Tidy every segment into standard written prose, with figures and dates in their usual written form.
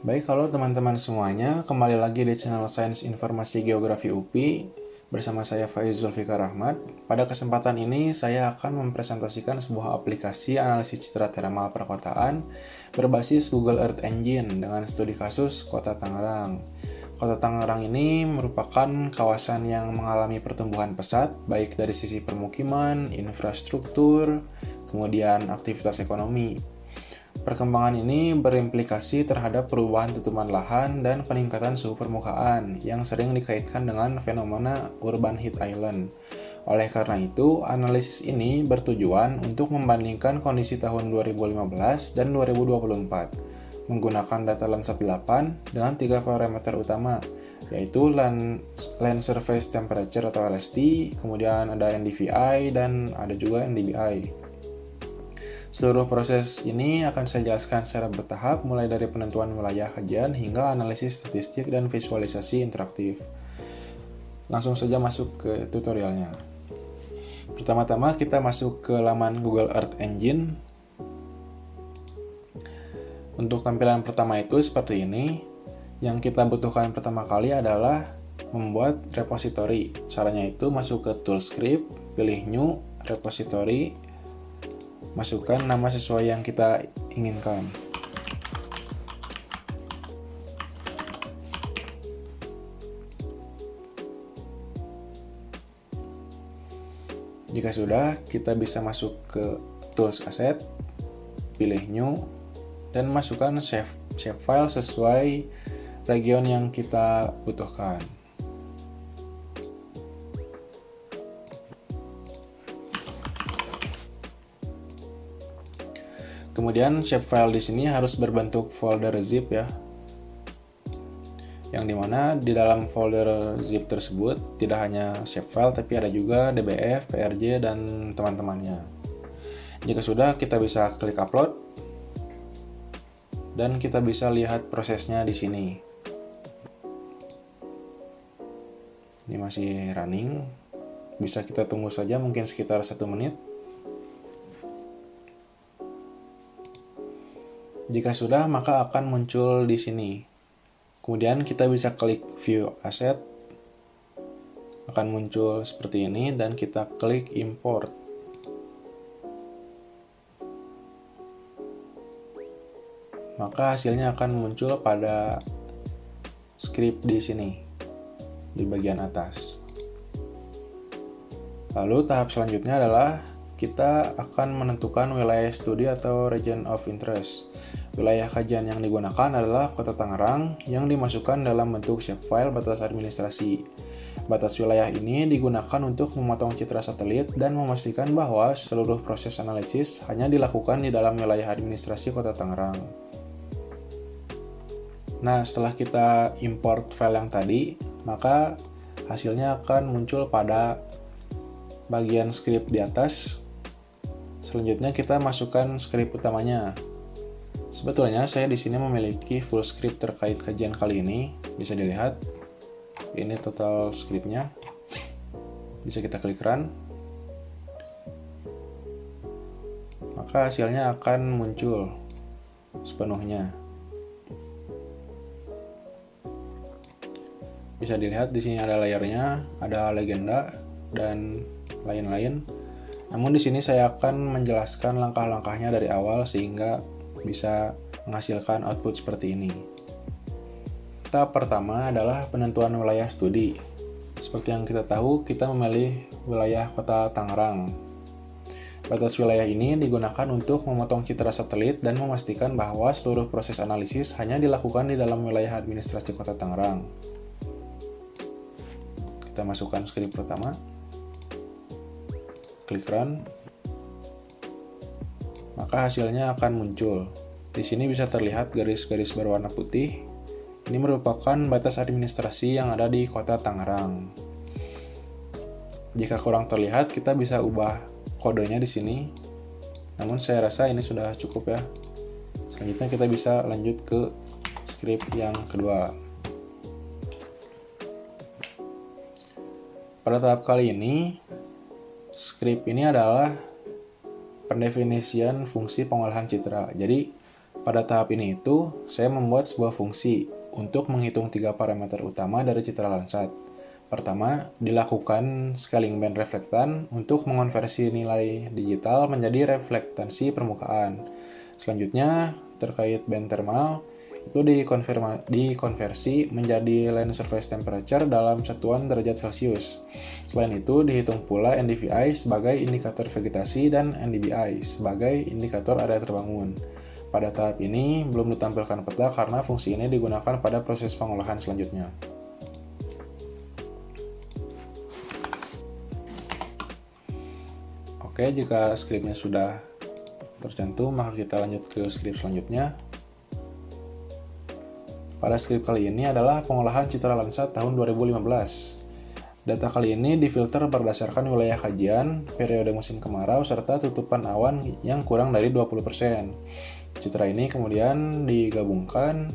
Baik, halo teman-teman semuanya, kembali lagi di channel Sains Informasi Geografi UPI bersama saya Faiz Zulfikar Ahmad. Pada kesempatan ini saya akan mempresentasikan sebuah aplikasi analisis citra thermal perkotaan berbasis Google Earth Engine dengan studi kasus Kota Tangerang. Kota Tangerang ini merupakan kawasan yang mengalami pertumbuhan pesat baik dari sisi permukiman, infrastruktur, kemudian aktivitas ekonomi. Perkembangan ini berimplikasi terhadap perubahan tutupan lahan dan peningkatan suhu permukaan yang sering dikaitkan dengan fenomena urban heat island. Oleh karena itu, analisis ini bertujuan untuk membandingkan kondisi tahun 2015 dan 2024 menggunakan data Landsat 8 dengan 3 parameter utama, yaitu Land Surface Temperature atau LST, kemudian ada NDVI, dan ada juga NDBI. Seluruh proses ini akan saya jelaskan secara bertahap, mulai dari penentuan wilayah kajian hingga analisis statistik dan visualisasi interaktif. Langsung saja masuk ke tutorialnya. Pertama-tama kita masuk ke laman Google Earth Engine. Untuk tampilan pertama itu seperti ini. Yang kita butuhkan pertama kali adalah membuat repository. Caranya itu masuk ke Tool Script, pilih New, Repository, masukkan nama sesuai yang kita inginkan. Jika sudah, kita bisa masuk ke Tools Asset, pilih New, dan masukkan save file sesuai region yang kita butuhkan. Kemudian shapefile di sini harus berbentuk folder zip ya. Yang dimana di dalam folder zip tersebut tidak hanya shapefile tapi ada juga DBF, PRJ, dan teman-temannya. Jika sudah, kita bisa klik upload dan kita bisa lihat prosesnya di sini. Ini masih running. Bisa kita tunggu saja mungkin sekitar 1 menit. Jika sudah, maka akan muncul di sini. Kemudian kita bisa klik View Asset. Akan muncul seperti ini dan kita klik Import. Maka hasilnya akan muncul pada script di sini, di bagian atas. Lalu tahap selanjutnya adalah kita akan menentukan wilayah studi atau region of interest. Wilayah kajian yang digunakan adalah Kota Tangerang yang dimasukkan dalam bentuk shapefile batas administrasi. Batas wilayah ini digunakan untuk memotong citra satelit dan memastikan bahwa seluruh proses analisis hanya dilakukan di dalam wilayah administrasi Kota Tangerang. Nah, setelah kita import file yang tadi, maka hasilnya akan muncul pada bagian script di atas. Selanjutnya kita masukkan script utamanya. Sebetulnya saya di sini memiliki full script terkait kajian kali ini. Bisa dilihat, ini total scriptnya. Bisa kita klik run. Maka hasilnya akan muncul sepenuhnya. Bisa dilihat di sini ada layarnya, ada legenda, dan lain-lain. Namun di sini saya akan menjelaskan langkah-langkahnya dari awal sehingga bisa menghasilkan output seperti ini. Tahap pertama adalah penentuan wilayah studi. Seperti yang kita tahu, kita memilih wilayah Kota Tangerang. Batas wilayah ini digunakan untuk memotong citra satelit dan memastikan bahwa seluruh proses analisis hanya dilakukan di dalam wilayah administrasi Kota Tangerang. Kita masukkan script pertama. Klik run. Maka hasilnya akan muncul. Di sini bisa terlihat garis-garis berwarna putih. Ini merupakan batas administrasi yang ada di Kota Tangerang. Jika kurang terlihat, kita bisa ubah kodenya di sini. Namun saya rasa ini sudah cukup ya. Selanjutnya kita bisa lanjut ke script yang kedua. Pada tahap kali ini, script ini adalah pendefinisian fungsi pengolahan citra. Jadi, Pada tahap ini saya membuat sebuah fungsi untuk menghitung 3 parameter utama dari citra Landsat. Pertama, dilakukan scaling band reflektan untuk mengonversi nilai digital menjadi reflektansi permukaan. Selanjutnya, terkait band thermal, itu dikonversi menjadi land surface temperature dalam satuan derajat Celcius. Selain itu, dihitung pula NDVI sebagai indikator vegetasi dan NDBI sebagai indikator area terbangun. Pada tahap ini, belum ditampilkan peta karena fungsi ini digunakan pada proses pengolahan selanjutnya. Oke, jika skripnya sudah tercantum, maka kita lanjut ke skrip selanjutnya. Pada skrip kali ini adalah pengolahan citra Landsat tahun 2015. Data kali ini difilter berdasarkan wilayah kajian, periode musim kemarau, serta tutupan awan yang kurang dari 20%. Citra ini kemudian digabungkan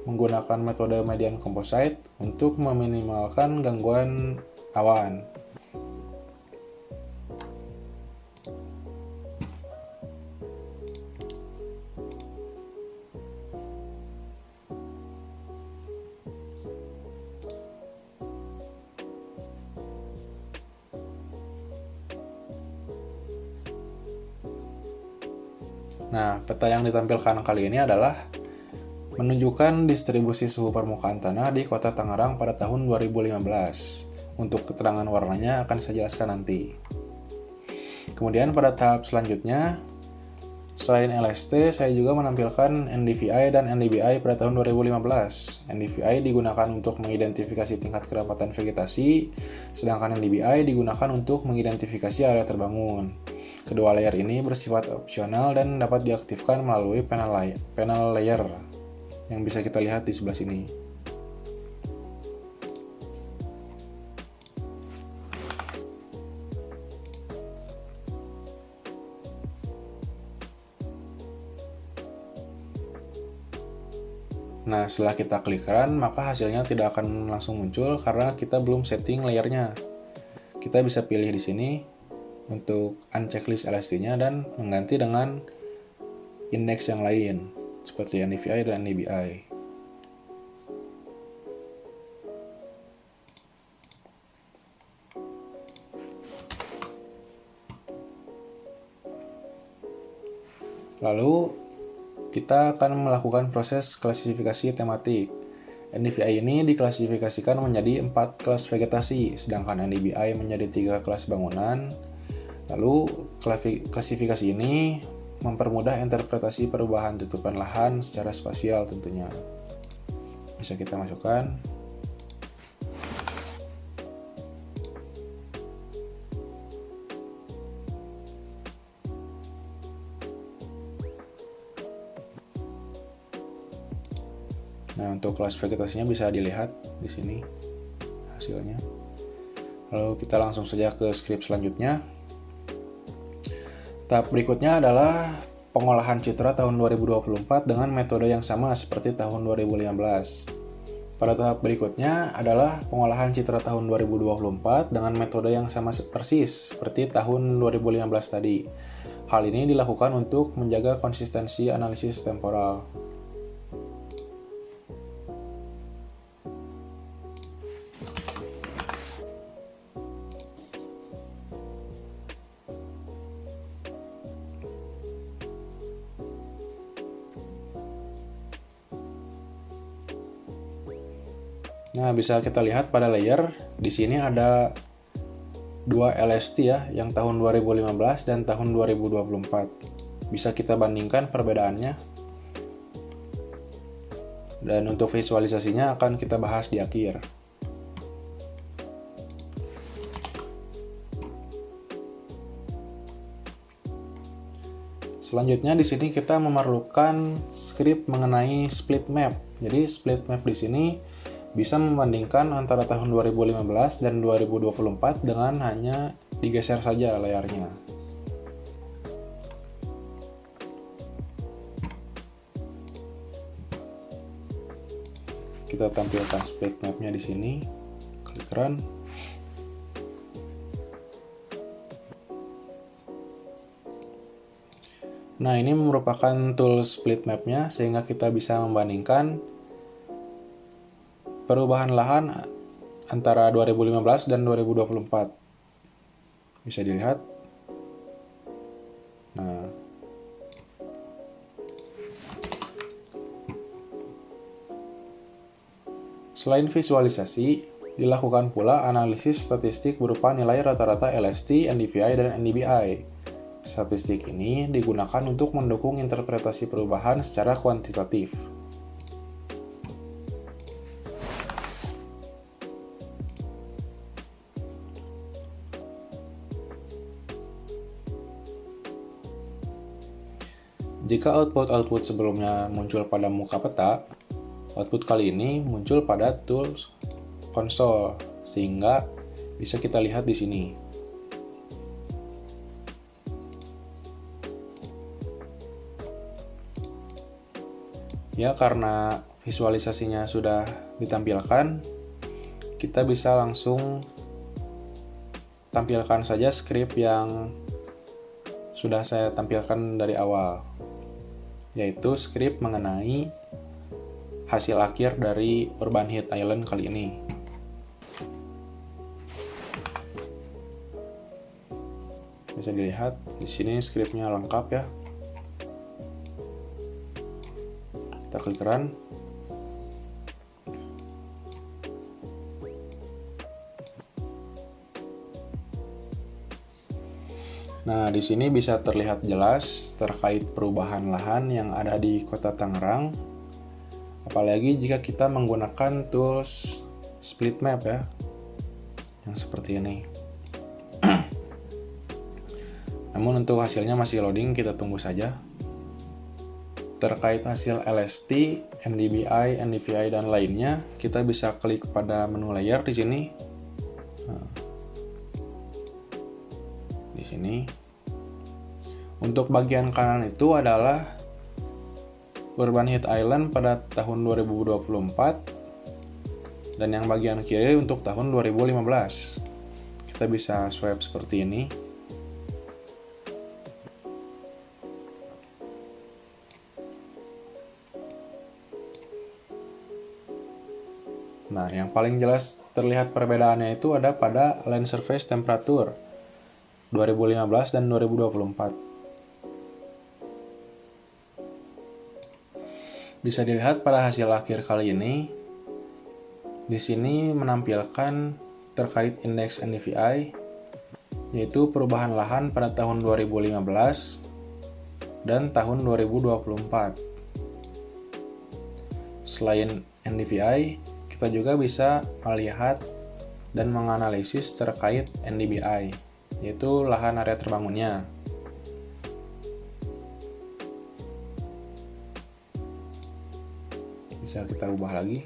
menggunakan metode median composite untuk meminimalkan gangguan awan. Nah, peta yang ditampilkan kali ini adalah menunjukkan distribusi suhu permukaan tanah di Kota Tangerang pada tahun 2015. Untuk keterangan warnanya akan saya jelaskan nanti. Kemudian pada tahap selanjutnya, selain LST, saya juga menampilkan NDVI dan NDBI pada tahun 2015. NDVI digunakan untuk mengidentifikasi tingkat kerapatan vegetasi, sedangkan NDBI digunakan untuk mengidentifikasi area terbangun. Kedua layer ini bersifat opsional dan dapat diaktifkan melalui panel layer yang bisa kita lihat di sebelah sini. Nah, setelah kita klik run, maka hasilnya tidak akan langsung muncul karena kita belum setting layernya. Kita bisa pilih di sini untuk unchecklist LST-nya dan mengganti dengan indeks yang lain seperti NDVI dan NDBI. Lalu kita akan melakukan proses klasifikasi tematik. NDVI ini diklasifikasikan menjadi 4 kelas vegetasi, sedangkan NDBI menjadi 3 kelas bangunan. Lalu klasifikasi ini mempermudah interpretasi perubahan tutupan lahan secara spasial tentunya. Bisa kita masukkan. Nah, untuk kelas vegetasinya bisa dilihat di sini hasilnya. Lalu kita langsung saja ke skrip selanjutnya. Tahap berikutnya adalah pengolahan citra tahun 2024 dengan metode yang sama seperti tahun 2015. Pada tahap berikutnya adalah pengolahan citra tahun 2024 dengan metode yang sama persis seperti tahun 2015 tadi. Hal ini dilakukan untuk menjaga konsistensi analisis temporal. Nah, bisa kita lihat pada layer di sini ada 2 LST ya, yang tahun 2015 dan tahun 2024. Bisa kita bandingkan perbedaannya. Dan untuk visualisasinya akan kita bahas di akhir. Selanjutnya di sini kita memerlukan script mengenai split map. Jadi split map di sini bisa membandingkan antara tahun 2015 dan 2024 dengan hanya digeser saja layarnya. Kita tampilkan split map-nya di sini. Klik run. Nah, ini merupakan tool split map-nya sehingga kita bisa membandingkan perubahan lahan antara 2015 dan 2024. Bisa dilihat. Nah, selain visualisasi, dilakukan pula analisis statistik berupa nilai rata-rata LST, NDVI, dan NDBI. Statistik ini digunakan untuk mendukung interpretasi perubahan secara kuantitatif. Jika output-output sebelumnya muncul pada muka peta, output kali ini muncul pada tools konsol, sehingga bisa kita lihat di sini. Ya, karena visualisasinya sudah ditampilkan, kita bisa langsung tampilkan saja script yang sudah saya tampilkan dari awal, yaitu script mengenai hasil akhir dari Urban Heat Island kali ini. Bisa dilihat di sini scriptnya lengkap ya. Kita klik run. Nah, di sini bisa terlihat jelas terkait perubahan lahan yang ada di Kota Tangerang. Apalagi jika kita menggunakan tools split map ya, yang seperti ini. Namun untuk hasilnya masih loading, kita tunggu saja. Terkait hasil LST, NDBI, NDVI, dan lainnya, kita bisa klik pada menu layer di sini. Nah, di sini. Untuk bagian kanan itu adalah Urban Heat Island pada tahun 2024, dan yang bagian kiri untuk tahun 2015. Kita bisa swipe seperti ini. Nah, yang paling jelas terlihat perbedaannya itu ada pada land surface temperature 2015 dan 2024. Bisa dilihat pada hasil akhir kali ini, di sini menampilkan terkait indeks NDVI, yaitu perubahan lahan pada tahun 2015 dan tahun 2024. Selain NDVI, kita juga bisa melihat dan menganalisis terkait NDBI, yaitu lahan area terbangunnya. Bisa kita ubah lagi.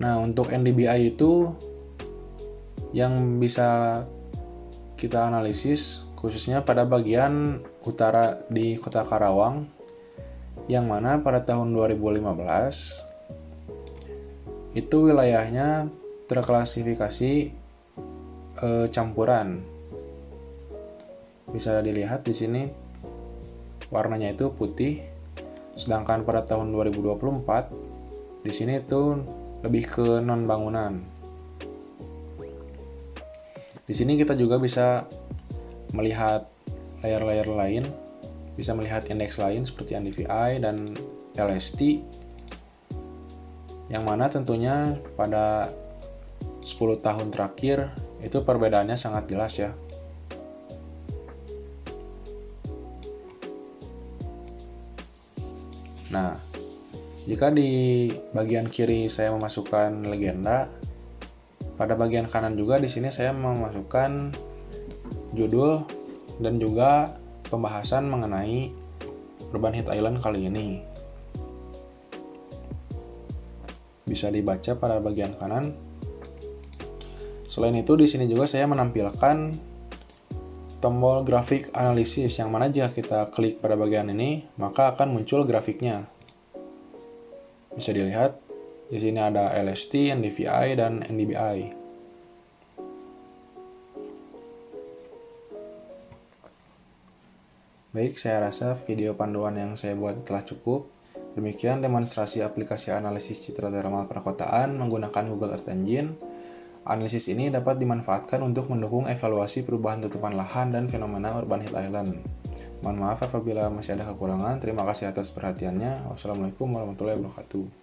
Nah, untuk NDBI itu yang bisa kita analisis khususnya pada bagian utara di Kota Karawang, yang mana pada tahun 2015 itu wilayahnya terklasifikasi campuran. Bisa dilihat di sini warnanya itu putih, sedangkan pada tahun 2024 di sini itu lebih ke non bangunan. Di sini kita juga bisa melihat layer-layer lain, bisa melihat indeks lain seperti NDVI dan LST, yang mana tentunya pada 10 tahun terakhir itu perbedaannya sangat jelas ya. Nah, jika di bagian kiri saya memasukkan legenda, pada bagian kanan juga di sini saya memasukkan judul dan juga pembahasan mengenai Urban Heat Island kali ini. Bisa dibaca pada bagian kanan. Selain itu di sini juga saya menampilkan tombol grafik analisis, yang mana jika kita klik pada bagian ini, maka akan muncul grafiknya. Bisa dilihat, di sini ada LST, NDVI, dan NDBI. Baik, saya rasa video panduan yang saya buat telah cukup. Demikian demonstrasi aplikasi analisis citra thermal perkotaan menggunakan Google Earth Engine. Analisis ini dapat dimanfaatkan untuk mendukung evaluasi perubahan tutupan lahan dan fenomena urban heat island. Mohon maaf apabila masih ada kekurangan. Terima kasih atas perhatiannya. Wassalamualaikum warahmatullahi wabarakatuh.